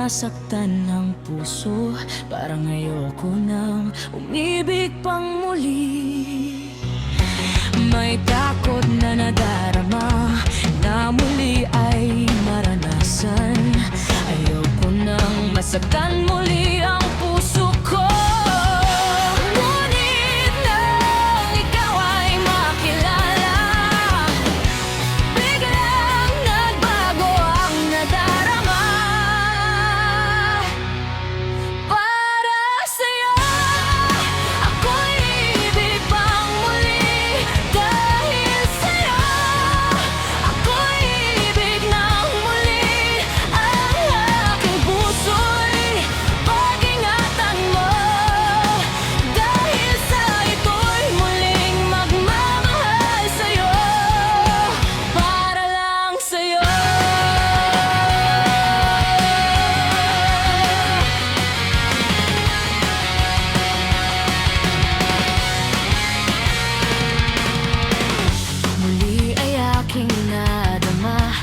nasaktan ng puso. Parang ayoko nang umibig pang muli. May takot na nadarama na muli ay maranasan. Ayoko nang masaktan muli ang puso ko. Ngunit nang ikaw ay makilala, biglang nagbago ang nadarama. Para sa'yo, ako'y ibig pang muli. Dahil sa'yo, ako'y ibig ng muli. Ang aking puso'y pag-ingatan mo. Dahil sa ito'y muling magmamahal sa'yo. Para lang sa'yo. Muli ay aking nadama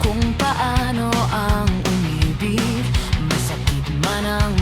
kung paano ang umibig. Masakit man ang